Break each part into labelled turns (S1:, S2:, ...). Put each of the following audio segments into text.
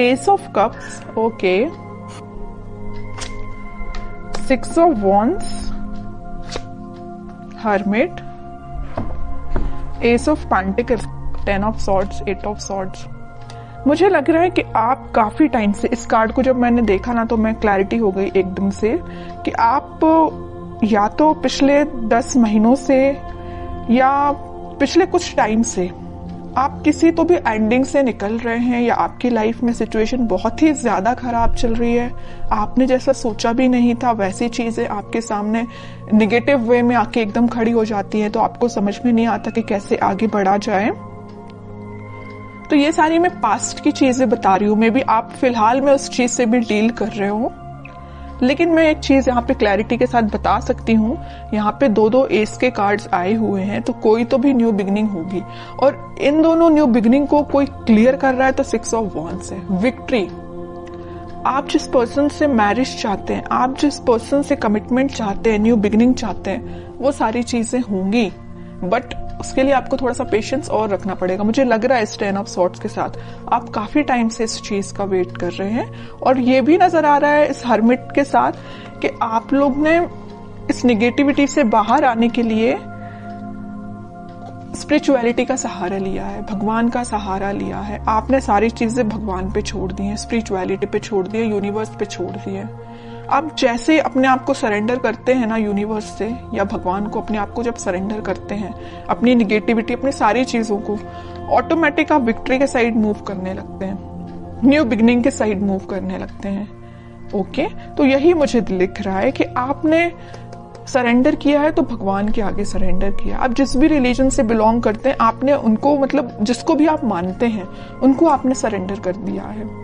S1: S of cups, okay, 6 of wands, hermit, S of pentacles, 10 of swords, 8 of swords. मुझे लग रहा है कि आप काफी टाइम से, इस कार्ड को जब मैंने देखा ना तो मैं क्लैरिटी हो गई एकदम से कि आप या तो पिछले 10 महीनों से या पिछले कुछ टाइम से आप किसी तो भी एंडिंग से निकल रहे हैं, या आपकी लाइफ में सिचुएशन बहुत ही ज्यादा खराब चल रही है। आपने जैसा सोचा भी नहीं था वैसी चीजें आपके सामने निगेटिव वे में आके एकदम खड़ी हो जाती हैं, तो आपको समझ में नहीं आता कि कैसे आगे बढ़ा जाए। तो ये सारी मैं पास्ट की चीजें बता रही हूँ, मे बी आप फिलहाल में उस चीज से भी डील कर रहे हो, लेकिन मैं एक चीज यहाँ पे क्लैरिटी के साथ बता सकती हूँ। यहाँ पे 2-2 एस के कार्ड्स आए हुए हैं, तो कोई तो भी न्यू बिगनिंग होगी, और इन दोनों न्यू बिगनिंग को कोई क्लियर कर रहा है तो 6 ऑफ वॉन्ड्स है, विक्ट्री। आप जिस पर्सन से मैरिज चाहते हैं, आप जिस पर्सन से कमिटमेंट चाहते हैं, न्यू बिगनिंग चाहते हैं, वो सारी चीजें होंगी, बट उसके लिए आपको थोड़ा सा पेशेंस और रखना पड़ेगा। मुझे लग रहा है इस 10 ऑफ सॉर्ड्स के साथ आप काफी टाइम से इस चीज का वेट कर रहे हैं, और ये भी नजर आ रहा है इस हर्मिट के साथ कि आप लोग ने इस निगेटिविटी से बाहर आने के लिए स्पिरिचुअलिटी का सहारा लिया है, भगवान का सहारा लिया है। आपने सारी चीजें भगवान पे छोड़ दी हैं, स्पिरिचुअलिटी पे छोड़ दी है, यूनिवर्स पे छोड़ दी है। आप जैसे अपने आप को सरेंडर करते हैं ना यूनिवर्स से या भगवान को, अपने आप को जब सरेंडर करते हैं, अपनी निगेटिविटी, अपनी सारी चीजों को, ऑटोमेटिक आप विक्ट्री के साइड मूव करने लगते हैं, न्यू बिगनिंग के साइड मूव करने लगते हैं। ओके, तो यही मुझे लिख रहा है कि आपने सरेंडर किया है तो भगवान के आगे सरेंडर किया। आप जिस भी रिलीजन से बिलोंग करते हैं, आपने उनको, मतलब जिसको भी आप मानते हैं, उनको आपने सरेंडर कर दिया है।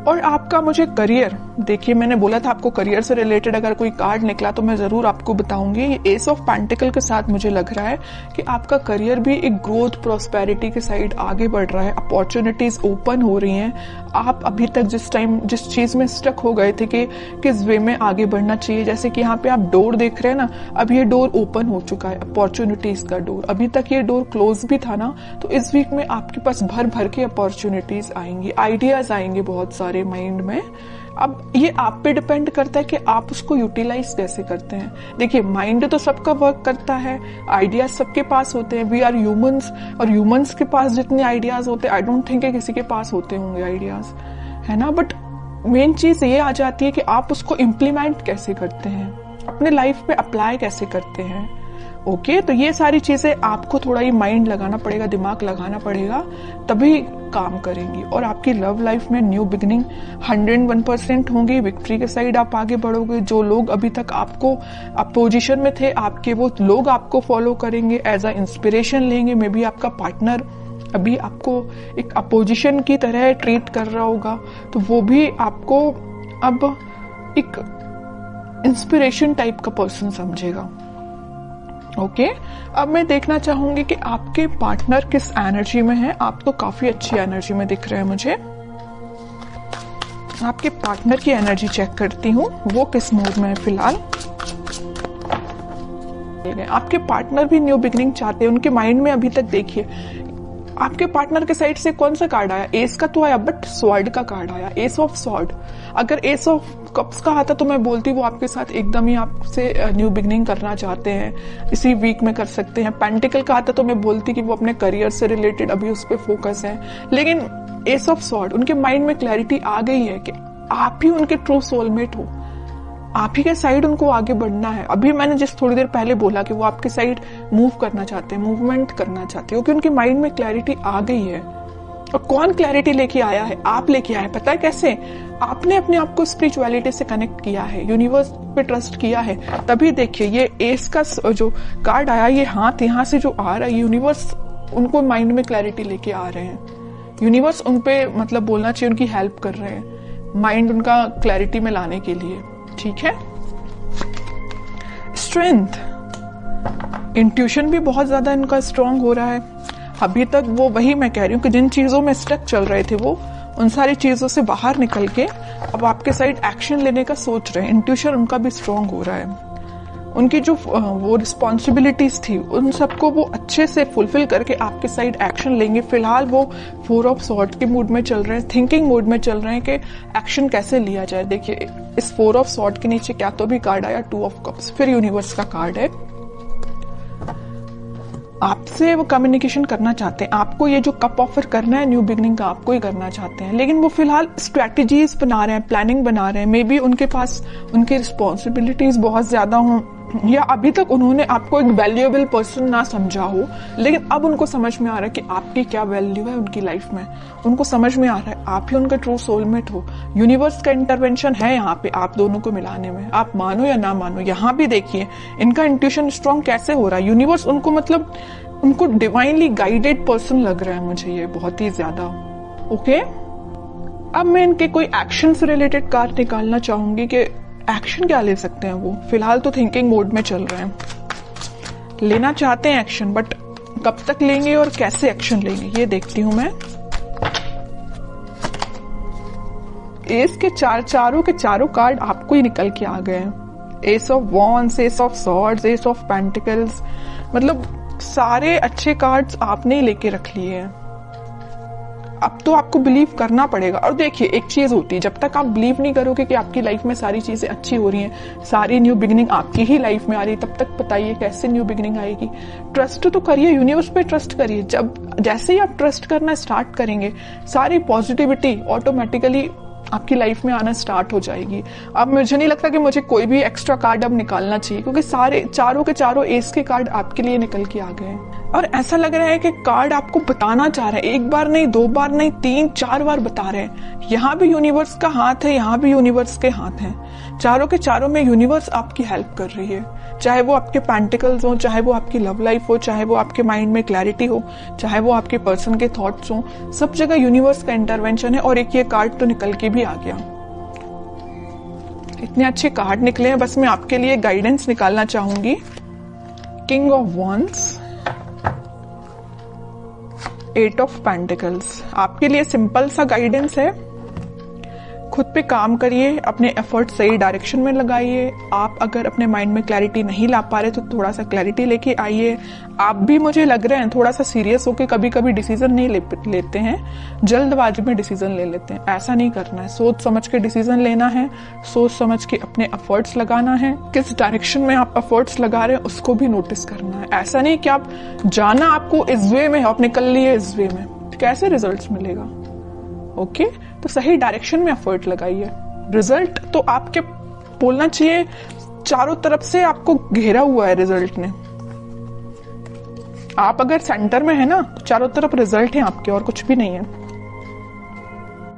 S1: और आपका मुझे करियर, देखिए मैंने बोला था आपको करियर से रिलेटेड अगर कोई कार्ड निकला तो मैं जरूर आपको बताऊंगी। ये एस ऑफ पेंटिकल के साथ मुझे लग रहा है कि आपका करियर भी एक ग्रोथ, प्रॉस्पेरिटी के साइड आगे बढ़ रहा है, अपॉर्चुनिटीज ओपन हो रही हैं। आप अभी तक जिस चीज में स्टक हो गए थे कि किस वे में आगे बढ़ना चाहिए, जैसे कि यहाँ पे आप डोर देख रहे हैं ना, अब ये डोर ओपन हो चुका है, अपॉर्चुनिटीज का डोर। अभी तक ये डोर क्लोज भी था ना, तो इस वीक में आपके पास भर भर के अपॉर्चुनिटीज आएंगी, आइडियाज आएंगे बहुत सारे माइंड में। अब ये आप पे डिपेंड करता है कि आप उसको यूटिलाइज कैसे करते हैं। देखिए माइंड तो सबका वर्क करता है, आइडियाज सबके पास होते हैं, वी आर ह्यूमंस, और ह्यूमंस के पास जितने आइडियाज होते हैं, आई डोंट थिंक किसी के पास होते होंगे आइडियाज, है ना। बट मेन चीज ये आ जाती है कि आप उसको इम्प्लीमेंट कैसे करते हैं, अपने लाइफ पे अप्लाई कैसे करते हैं। ओके, तो ये सारी चीजें आपको थोड़ा ही माइंड लगाना पड़ेगा, दिमाग लगाना पड़ेगा, तभी काम करेंगी। और आपकी लव लाइफ में न्यू बिगनिंग 101% होंगी, विक्ट्री के साइड आप आगे बढ़ोगे। जो लोग अभी तक आपको अपोजिशन में थे, आपके वो लोग आपको फॉलो करेंगे, एज अ इंस्पिरेशन लेंगे। मे बी आपका पार्टनर अभी आपको एक अपोजिशन की तरह ट्रीट कर रहा होगा, तो वो भी आपको अब एक इंस्पिरेशन टाइप का पर्सन समझेगा। ओके, अब मैं देखना चाहूंगी कि आपके पार्टनर किस एनर्जी में है। आप तो काफी अच्छी एनर्जी में दिख रहे हैं मुझे। आपके पार्टनर की एनर्जी चेक करती हूँ, वो किस मूड में है फिलहाल। आपके पार्टनर भी न्यू बिगनिंग चाहते हैं, उनके माइंड में अभी तक देखिए आपके पार्टनर के साइड से कौन सा कार्ड आया, एस का तो आया, बट स्वॉर्ड का कार्ड आया, एस ऑफ स्वॉर्ड। अगर एस ऑफ कप्स का आता तो मैं बोलती वो आपके साथ एकदम ही आपसे न्यू बिगनिंग करना चाहते हैं, इसी वीक में कर सकते हैं। पेंटिकल का आता तो मैं बोलती कि वो अपने करियर से रिलेटेड अभी उस पर फोकस है। लेकिन एस ऑफ स्वॉर्ड, उनके माइंड में क्लैरिटी आ गई है कि आप ही उनके ट्रू सोलमेट हो, आप ही के साइड उनको आगे बढ़ना है। अभी मैंने जिस थोड़ी देर पहले बोला कि वो आपके साइड मूव करना चाहते हैं, मूवमेंट करना चाहते हैं, क्योंकि उनके माइंड में क्लैरिटी आ गई है। और कौन क्लैरिटी लेके आया है? आप लेके आए। पता है कैसे? आपने अपने आप को स्पिरिचुअलिटी से कनेक्ट किया है, यूनिवर्स पे ट्रस्ट किया है। तभी देखिए ये एस का जो कार्ड आया, ये हाथ यहाँ से जो आ रहा है, यूनिवर्स उनको माइंड में क्लैरिटी लेके आ रहे हैं। यूनिवर्स उन पे मतलब बोलना चाहिए उनकी हेल्प कर रहे हैं, माइंड उनका क्लैरिटी में लाने के लिए। ठीक है। स्ट्रेंथ, इंट्यूशन भी बहुत ज्यादा इनका स्ट्रांग हो रहा है। अभी तक वो, वही मैं कह रही हूँ कि जिन चीजों में स्टक चल रहे थे वो उन सारी चीजों से बाहर निकल के अब आपके साइड एक्शन लेने का सोच रहे हैं। इंट्यूशन उनका भी स्ट्रांग हो रहा है। उनकी जो वो रिस्पॉन्सिबिलिटीज थी उन सबको वो अच्छे से फुलफिल करके आपके साइड एक्शन लेंगे। फिलहाल वो 4 ऑफ सॉर्ड के मूड में चल रहे हैं, थिंकिंग मूड में चल रहे हैं कि एक्शन कैसे लिया जाए। देखिए इस 4 ऑफ सॉर्ड के नीचे क्या तो भी कार्ड आया 2 ऑफ कप्स, फिर यूनिवर्स का कार्ड है। आपसे वो कम्युनिकेशन करना चाहते हैं, आपको ये जो कप ऑफर करना है न्यू बिगनिंग का आपको ही करना चाहते हैं, लेकिन वो फिलहाल स्ट्रैटेजीज बना रहे हैं, प्लानिंग बना रहे हैं। मे बी उनके पास उनकी रिस्पॉन्सिबिलिटीज बहुत ज्यादा हों, या अभी तक उन्होंने आपको एक वैल्यूएबल पर्सन ना समझा हो, लेकिन अब उनको समझ में आ रहा है कि आपकी क्या वैल्यू है उनकी लाइफ में। उनको समझ में आ रहा है आप ही उनका ट्रू सोलमेट हो। यूनिवर्स का इंटरवेंशन है यहाँ पे आप दोनों को मिलाने में, आप मानो या ना मानो। यहाँ भी देखिए इनका इंट्यूशन स्ट्रांग कैसे हो रहा है। यूनिवर्स उनको मतलब उनको डिवाइनली गाइडेड पर्सन लग रहा है मुझे ये बहुत ही ज्यादा। ओके, अब मैं इनके कोई एक्शन से रिलेटेड कार्ड निकालना चाहूंगी कि एक्शन क्या ले सकते हैं वो। फिलहाल तो थिंकिंग मोड में चल रहे हैं, लेना चाहते हैं एक्शन, बट कब तक लेंगे और कैसे एक्शन लेंगे ये देखती हूं मैं। एस के चारों के चारों कार्ड आपको ही निकल के आ गए हैं। S of wands, S of swords, S of pentacles, मतलब सारे अच्छे कार्ड्स आपने ही लेके रख लिए हैं। अब तो आपको बिलीव करना पड़ेगा। और देखिए एक चीज होती है, जब तक आप बिलीव नहीं करोगे कि आपकी लाइफ में सारी चीजें अच्छी हो रही हैं, सारी न्यू बिगिनिंग आपकी ही लाइफ में आ रही है, तब तक बताइए कैसे न्यू बिगिनिंग आएगी। ट्रस्ट तो करिए, यूनिवर्स पे ट्रस्ट करिए। जब जैसे ही आप ट्रस्ट करना स्टार्ट करेंगे सारी पॉजिटिविटी ऑटोमेटिकली आपकी लाइफ में आना स्टार्ट हो जाएगी। अब मुझे नहीं लगता कि मुझे कोई भी एक्स्ट्रा कार्ड अब निकालना चाहिए, क्योंकि सारे चारों के चारों एस के कार्ड आपके लिए निकल के आ गए हैं। और ऐसा लग रहा है कि कार्ड आपको बताना चाह रहे हैं, एक बार नहीं, 2 बार नहीं, 3-4 बार बता रहे हैं। यहाँ भी यूनिवर्स का हाथ है, यहाँ भी यूनिवर्स के हाथ हैं। चारों के चारों में यूनिवर्स आपकी हेल्प कर रही है, चाहे वो आपके पेंटिकल्स हो, चाहे वो आपकी लव लाइफ हो, चाहे वो आपके माइंड में क्लैरिटी हो, चाहे वो आपके पर्सन के थॉट्स हो, सब जगह यूनिवर्स का इंटरवेंशन है। और एक ये कार्ड तो निकल के भी आ गया। इतने अच्छे कार्ड निकले हैं, बस मैं आपके लिए गाइडेंस निकालना चाहूंगी। King of wands, 8 of pentacles, आपके लिए सिंपल सा गाइडेंस है। खुद पे काम करिए, अपने एफर्ट सही डायरेक्शन में लगाइए। आप अगर अपने माइंड में क्लैरिटी नहीं ला पा रहे तो थोड़ा सा क्लैरिटी लेके आइए। आप भी मुझे लग रहे हैं थोड़ा सा सीरियस होके कभी कभी डिसीजन नहीं लेते हैं, जल्दबाजी में डिसीजन ले लेते हैं। ऐसा नहीं करना है, सोच समझ के डिसीजन लेना है, सोच समझ के अपने एफर्ट्स लगाना है। किस डायरेक्शन में आप एफर्ट्स लगा रहे हैं उसको भी नोटिस करना है। ऐसा नहीं कि आप जाना आपको इस वे में, आप निकल लिए इस वे में, कैसे रिजल्ट मिलेगा। ओके, तो सही डायरेक्शन में एफर्ट लगाइए। रिजल्ट तो आपके बोलना चाहिए चारों तरफ से आपको घेरा हुआ है रिजल्ट ने। आप अगर सेंटर में है ना तो चारों तरफ रिजल्ट है आपके, और कुछ भी नहीं है।